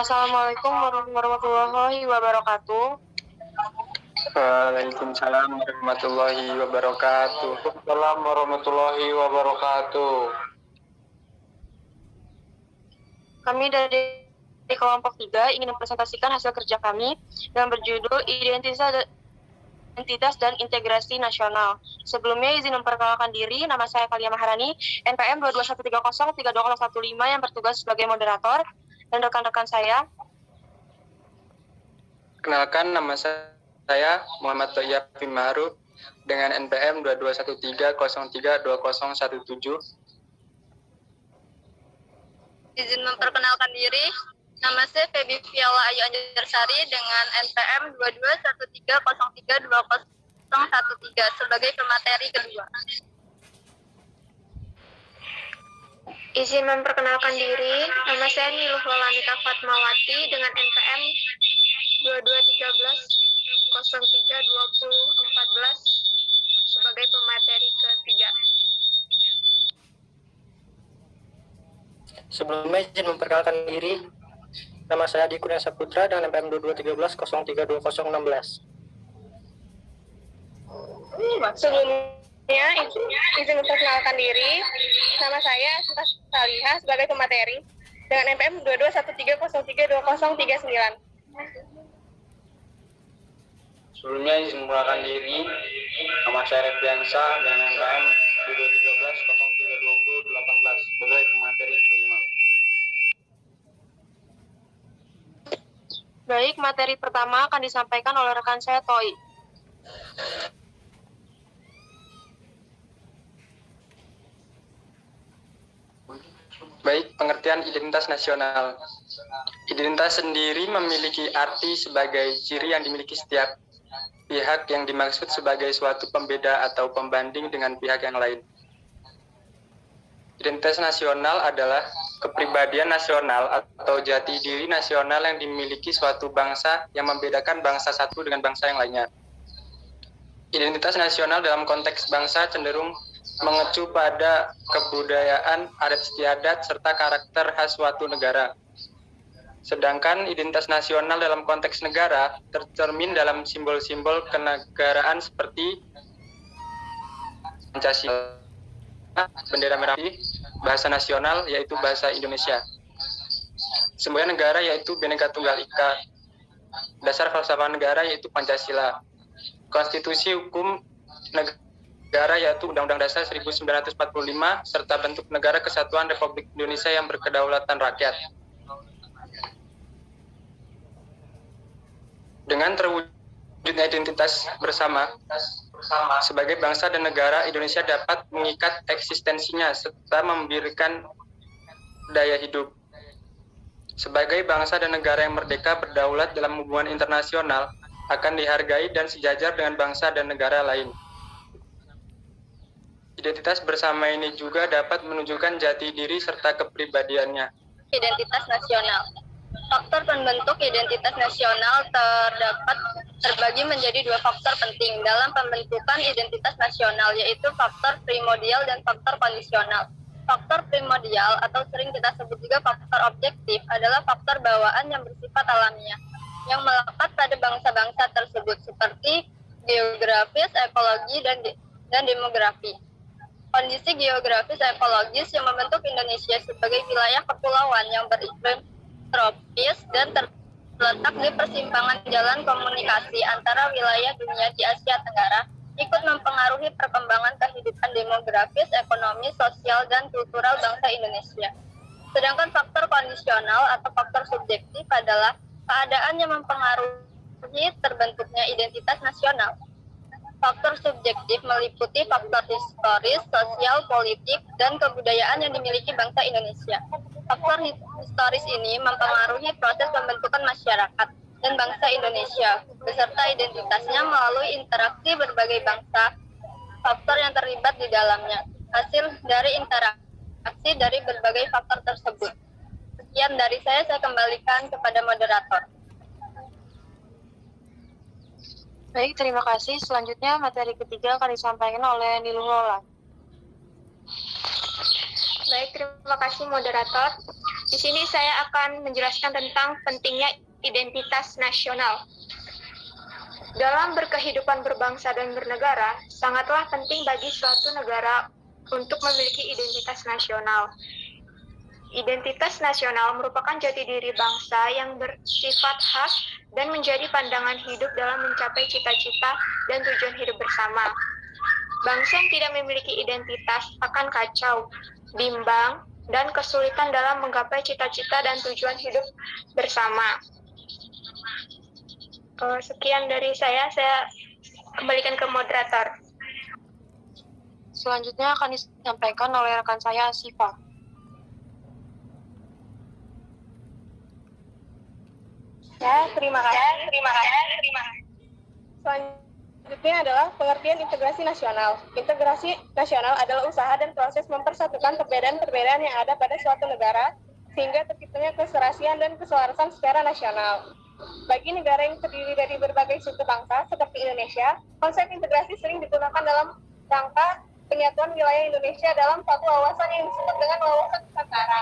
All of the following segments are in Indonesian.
Assalamualaikum warahmatullahi wabarakatuh. Waalaikumsalam warahmatullahi wabarakatuh. Waalaikumsalam warahmatullahi wabarakatuh. Kami dari kelompok 3 ingin mempresentasikan hasil kerja kami yang berjudul Identitas dan Integrasi Nasional. Sebelumnya izin memperkenalkan diri, nama saya Kalia Maharani, NPM 22130320115 yang bertugas sebagai moderator, dan rekan-rekan saya. Kenalkan, nama saya Muhammad Thayyab Ma'ruf dengan NPM 2213032017. Izin memperkenalkan diri, nama saya Febi Fiala Ayu Anjarsari dengan NPM 2213032013 sebagai pemateri kedua. Izin memperkenalkan diri, nama saya Niluh Lolanita Fatmawati dengan NPM 2213032014 sebagai pemateri ketiga. Sebelumnya izin memperkenalkan diri, nama saya Adi Kurnia Saputra dengan NPM 2213032016. Sebelumnya izin memperkenalkan diri, nama saya Sinta Salihah sebagai pemateri dengan NPM 2213032039. Sebelumnya izin memperkenalkan diri, nama saya Refliansa dengan NPM 2213032018 sebagai pemateri kelima. Baik, materi pertama akan disampaikan oleh rekan saya Toi. Baik, pengertian identitas nasional. Identitas sendiri memiliki arti sebagai ciri yang dimiliki setiap pihak yang dimaksud sebagai suatu pembeda atau pembanding dengan pihak yang lain. Identitas nasional adalah kepribadian nasional atau jati diri nasional yang dimiliki suatu bangsa yang membedakan bangsa satu dengan bangsa yang lainnya. Identitas nasional dalam konteks bangsa cenderung mengecu pada kebudayaan, adat istiadat, serta karakter khas suatu negara. Sedangkan identitas nasional dalam konteks negara tercermin dalam simbol-simbol kenegaraan seperti Pancasila, bendera merah putih, bahasa nasional yaitu bahasa Indonesia, semboyan negara yaitu Bhinneka Tunggal Ika, dasar falsafah negara yaitu Pancasila, konstitusi hukum negara yaitu Undang-Undang Dasar 1945, serta bentuk negara kesatuan Republik Indonesia yang berkedaulatan rakyat. Dengan terwujudnya identitas bersama sebagai bangsa dan negara, Indonesia dapat mengikat eksistensinya serta memberikan daya hidup. Sebagai bangsa dan negara yang merdeka berdaulat dalam hubungan internasional, akan dihargai dan sejajar dengan bangsa dan negara lain. Identitas bersama ini juga dapat menunjukkan jati diri serta kepribadiannya. Identitas nasional. Faktor pembentuk identitas nasional terbagi menjadi dua faktor penting dalam pembentukan identitas nasional, yaitu faktor primordial dan faktor kondisional. Faktor primordial atau sering kita sebut juga faktor objektif adalah faktor bawaan yang bersifat alamiah, yang melekat pada bangsa-bangsa tersebut seperti geografis, ekologi, dan demografi. Kondisi geografis ekologis yang membentuk Indonesia sebagai wilayah kepulauan yang beriklim tropis dan terletak di persimpangan jalan komunikasi antara wilayah dunia di Asia Tenggara, ikut mempengaruhi perkembangan kehidupan demografis, ekonomi, sosial, dan kultural bangsa Indonesia. Sedangkan faktor kondisional atau faktor subjektif adalah keadaan yang mempengaruhi terbentuknya identitas nasional. Faktor subjektif meliputi faktor historis, sosial, politik, dan kebudayaan yang dimiliki bangsa Indonesia. Faktor historis ini mempengaruhi proses pembentukan masyarakat dan bangsa Indonesia, beserta identitasnya melalui interaksi berbagai bangsa, faktor yang terlibat di dalamnya, hasil dari interaksi dari berbagai faktor tersebut. Sekian dari saya kembalikan kepada moderator. Baik, terima kasih. Selanjutnya materi ketiga akan disampaikan oleh Niluh Lola. Baik, terima kasih moderator. Di sini saya akan menjelaskan tentang pentingnya identitas nasional. Dalam berkehidupan berbangsa dan bernegara, sangatlah penting bagi suatu negara untuk memiliki identitas nasional. Identitas nasional merupakan jati diri bangsa yang bersifat khas dan menjadi pandangan hidup dalam mencapai cita-cita dan tujuan hidup bersama. Bangsa yang tidak memiliki identitas akan kacau, bimbang, dan kesulitan dalam menggapai cita-cita dan tujuan hidup bersama. Sekian dari saya kembalikan ke moderator. Selanjutnya akan disampaikan oleh rekan saya, Siva. Ya, terima kasih. Selanjutnya adalah pengertian integrasi nasional. Integrasi nasional adalah usaha dan proses mempersatukan perbedaan-perbedaan yang ada pada suatu negara, sehingga terciptanya keserasian dan keselarasan secara nasional. Bagi negara yang terdiri dari berbagai suku bangsa, seperti Indonesia, konsep integrasi sering digunakan dalam rangka penyatuan wilayah Indonesia dalam satu wawasan yang disebut dengan wawasan Nusantara.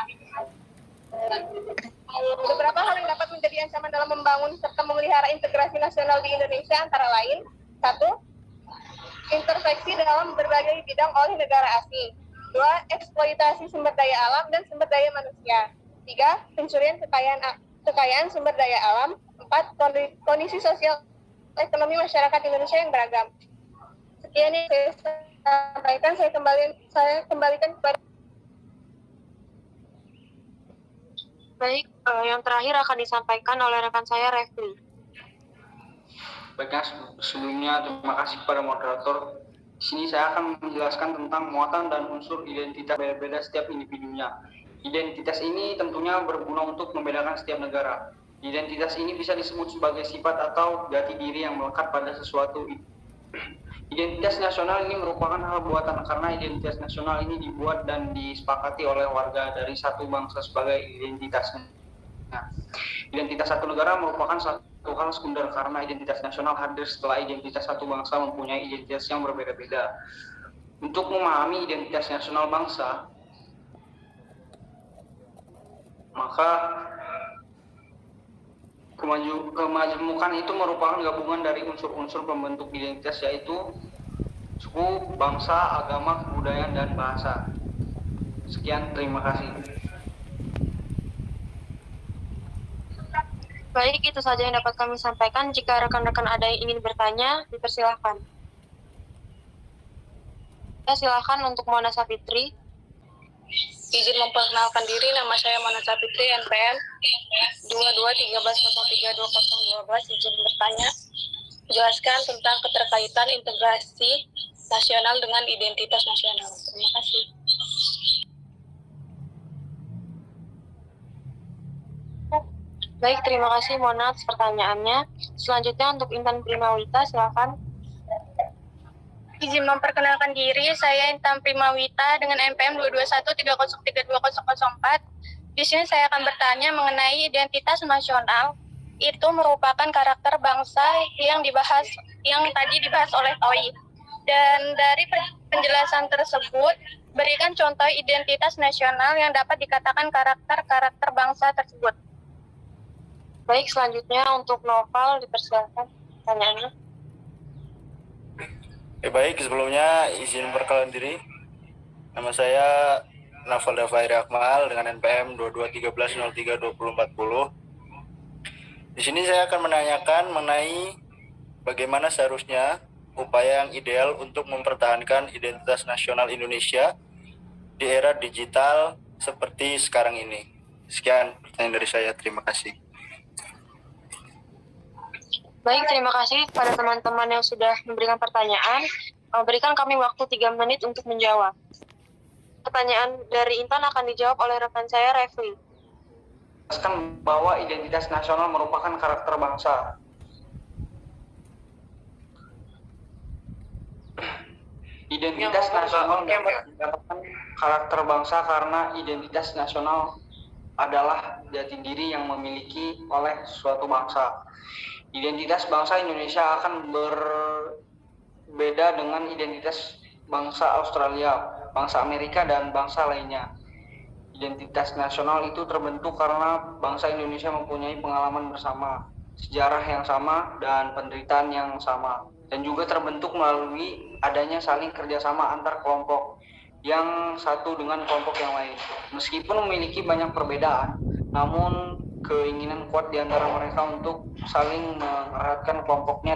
Beberapa hal yang dapat menjadi ancaman dalam membangun serta memelihara integrasi nasional di Indonesia antara lain: 1. Intervensi dalam berbagai bidang oleh negara asing. 2. Eksploitasi sumber daya alam dan sumber daya manusia. 3. Pencurian kekayaan sumber daya alam. 4. Kondisi sosial ekonomi masyarakat Indonesia yang beragam. Sekian yang saya sampaikan, saya kembalikan kepada. Baik, yang terakhir akan disampaikan oleh rekan saya, Refli. Baiknya, sebelumnya terima kasih kepada moderator. Di sini saya akan menjelaskan tentang muatan dan unsur identitas berbeda setiap individunya. Identitas ini tentunya berguna untuk membedakan setiap negara. Identitas ini bisa disebut sebagai sifat atau jati diri yang melekat pada sesuatu. Identitas nasional ini merupakan hal buatan karena identitas nasional ini dibuat dan disepakati oleh warga dari satu bangsa sebagai identitasnya. Nah, identitas satu negara merupakan satu hal sekunder karena identitas nasional hadir setelah identitas satu bangsa mempunyai identitas yang berbeda-beda. Untuk memahami identitas nasional bangsa, maka kemajemukan itu merupakan gabungan dari unsur-unsur pembentuk identitas, yaitu suku, bangsa, agama, kebudayaan, dan bahasa. Sekian, terima kasih. Baik, itu saja yang dapat kami sampaikan. Jika rekan-rekan ada yang ingin bertanya, dipersilahkan. Ya, silakan untuk Mona Safitri. Izin memperkenalkan diri, nama saya Mona Sapitri, NPM 2213032012. Izin bertanya, jelaskan tentang keterkaitan integrasi nasional dengan identitas nasional. Terima kasih. Baik, terima kasih Mona atas pertanyaannya. Selanjutnya untuk Intan Primawita, silakan. Izin memperkenalkan diri, saya Intan Primawita dengan NPM 22130320004. Di sini saya akan bertanya mengenai identitas nasional. Itu merupakan karakter bangsa yang tadi dibahas oleh Toi. Dan dari penjelasan tersebut, berikan contoh identitas nasional yang dapat dikatakan karakter bangsa tersebut. Baik, selanjutnya untuk Noval, dipersilakan pertanyaannya. Baik, sebelumnya izin memperkenalkan diri. Nama saya Noval Dafairi Akmal dengan NPM 2213032040. Di sini saya akan menanyakan mengenai bagaimana seharusnya upaya yang ideal untuk mempertahankan identitas nasional Indonesia di era digital seperti sekarang ini. Sekian pertanyaan dari saya, terima kasih. Baik, terima kasih kepada teman-teman yang sudah memberikan pertanyaan. Berikan kami waktu 3 menit untuk menjawab. Pertanyaan dari Intan akan dijawab oleh rekan saya, Refli. Jelaskan bahwa identitas nasional merupakan karakter bangsa. Identitas nasional mendapatkan karakter bangsa karena identitas nasional adalah jati diri yang memiliki oleh suatu bangsa. Identitas bangsa Indonesia akan berbeda dengan identitas bangsa Australia, bangsa Amerika, dan bangsa lainnya. Identitas nasional itu terbentuk karena bangsa Indonesia mempunyai pengalaman bersama, sejarah yang sama, dan penderitaan yang sama. Dan juga terbentuk melalui adanya saling kerjasama antar kelompok yang satu dengan kelompok yang lain. Meskipun memiliki banyak perbedaan, namun keinginan kuat di antara mereka untuk saling mengeratkan kelompoknya